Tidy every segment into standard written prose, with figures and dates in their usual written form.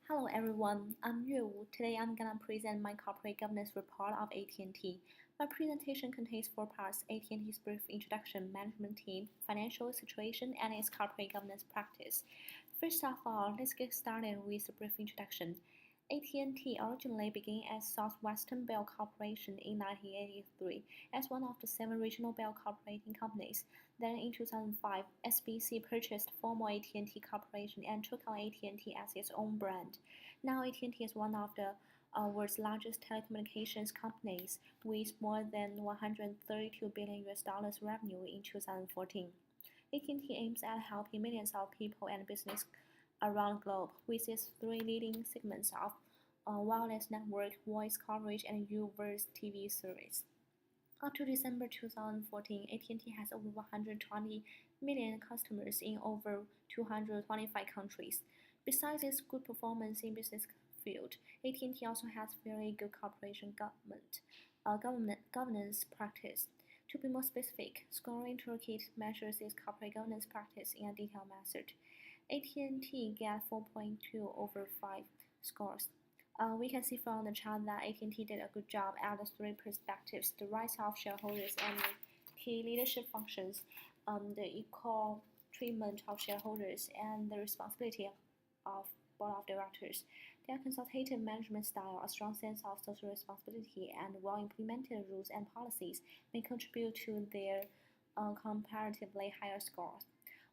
Hello everyone, I'm Yue Wu. Today I'm gonna present my corporate governance report of AT&T. My presentation contains four parts: AT&T's brief introduction, management team, financial situation, and its corporate governance practice. First of all, let's get started with a brief introduction. AT&T originally began as Southwestern Bell Corporation in 1983 as one of the 7 regional Bell Corporating companies. Then in 2005, SBC purchased former AT&T Corporation and took on AT&T as its own brand. Now AT&T is one of the world's largest telecommunications companies with more than 132 billion US dollars revenue in 2014. AT&T aims at helping millions of people and business around the globe with its three leading segments of wireless network, voice coverage, and U-verse TV service. Up to December 2014, AT&T has over 120 million customers in over 225 countries. Besides its good performance in business field, AT&T also has very good corporation governance practice. To be more specific, Scoring Toolkit measures its corporate governance practice in a detailed method. AT&T get 4.2 over 5 scores. We can see from the chart that AT&T did a good job at the three perspectives: the rights of shareholders and the key leadership functions, the equal treatment of shareholders, and the responsibility of board of directors. Their consultative management style, a strong sense of social responsibility, and well-implemented rules and policies may contribute to their comparatively higher scores.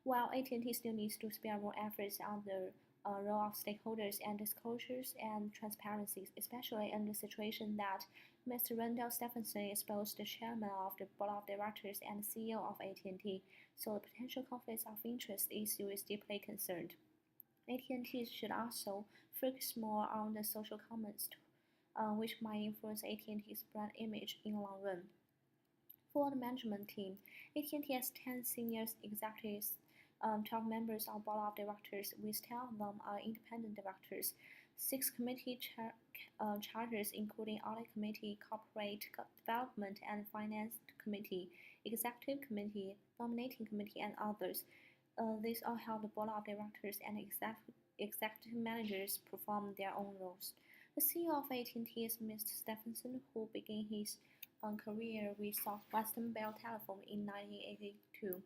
While AT&T still needs to spare more efforts on the role of stakeholders and disclosures and transparencies, especially in the situation that Mr. Randall Stephenson is both the chairman of the board of directors and CEO of AT&T, so the potential conflicts of interest issue is deeply concerned. AT&T should also focus more on the social comments, which might influence AT&T's brand image in the long run. For the management team, AT&T has 10 senior executives, 12 members of board of directors, with 10 of them are independent directors, 6 committee charters including Audit Committee, Corporate Development and Finance Committee, Executive Committee, Nominating Committee, and others. These all help the board of directors and executive managers perform their own roles. The CEO of AT&T is Mr. Stephenson, who began his career with Southwestern Bell Telephone in 1982.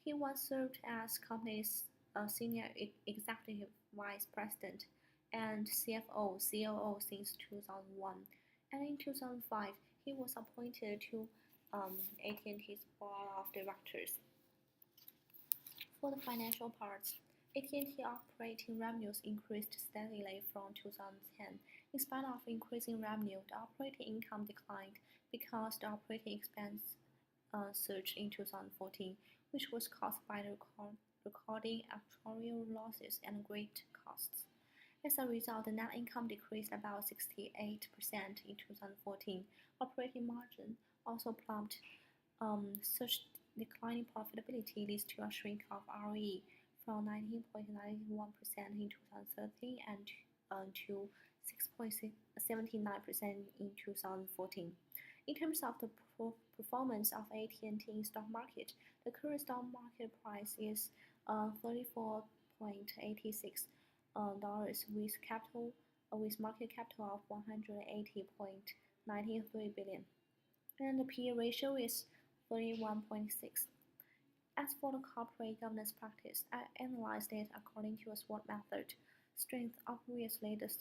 He once served as company's senior executive vice president and CFO/COO since 2001. And in 2005, he was appointed to AT&T's board of directors. For the financial parts, AT&T operating revenues increased steadily from 2010. In spite of increasing revenue, the operating income declined because the operating expense surged in 2014, which was caused by the recording actuarial losses and great costs. As a result, the net income decreased about 68% in 2014. Operating margin also plumped. Such declining profitability leads to a shrink of ROE from 19.91% in 2013 and to 6.79% in 2014. In terms of the performance of AT&T in stock market, the current stock market price is $34.86 with market capital of 180.93 billion, and the PE ratio is 31.6. As for the corporate governance practice, I analyzed it according to a SWOT method. Strength: obviously, the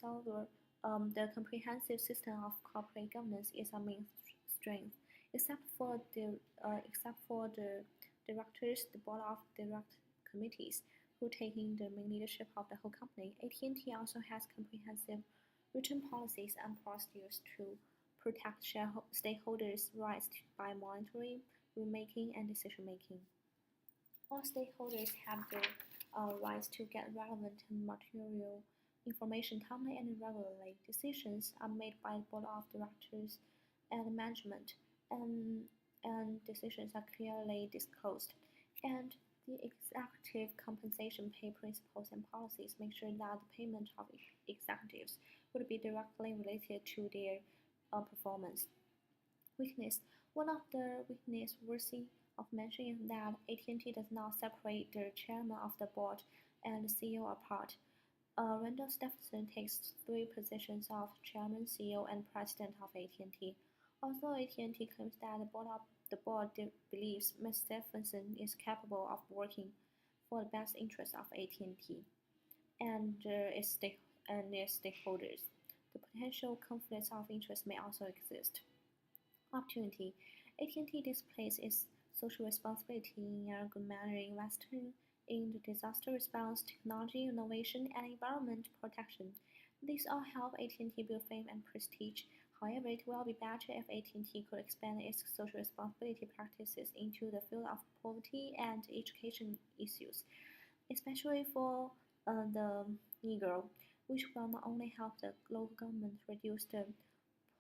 comprehensive system of corporate governance is a main strength. Except for the directors, the board of direct committees, who take in the main leadership of the whole company, AT&T also has comprehensive written policies and procedures to protect stakeholders' rights by monitoring, rulemaking, and decision-making. All stakeholders have the rights to get relevant and material information timely and regularly. Decisions are made by the board of directors and management, and decisions are clearly disclosed. And the executive compensation pay principles and policies make sure that the payment of executives would be directly related to their performance. Weakness: one of the weaknesses worthy of mention is that AT&T does not separate the chairman of the board and the CEO apart. Randall Stephenson takes three positions of chairman, CEO, and president of AT&T. Although AT&T claims that the board believes Ms. Stephenson is capable of working for the best interests of AT&T and its stakeholders, the potential conflicts of interest may also exist. Opportunity. AT&T displays its social responsibility in a good manner, investing in the disaster response, technology innovation, and environment protection. These all help AT&T build fame and prestige. However, it will be better if AT&T could expand its social responsibility practices into the field of poverty and education issues, especially for the Negro, which will not only help the local government reduce the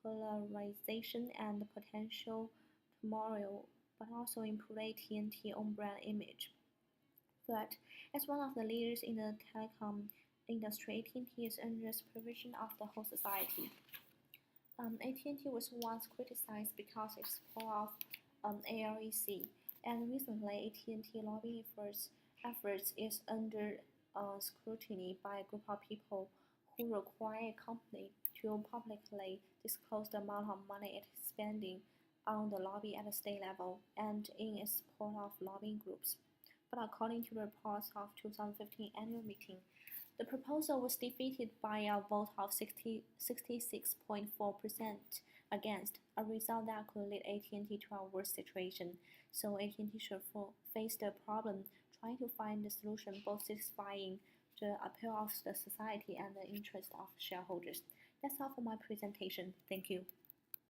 polarization and potential turmoil, but also improve AT&T own brand image. But as one of the leaders in the telecom industry, AT&T is under the supervision of the whole society. AT&T was once criticized because of its support of ALEC, and recently AT&T lobbying efforts is under scrutiny by a group of people who require a company to publicly disclose the amount of money it is spending on the lobby at the state level and in its support of lobbying groups. But according to the reports of 2015 annual meeting, the proposal was defeated by a vote of 66.4% against, a result that could lead AT&T to a worse situation. So AT&T should face the problem trying to find a solution both satisfying the appeal of the society and the interest of shareholders. That's all for my presentation. Thank you.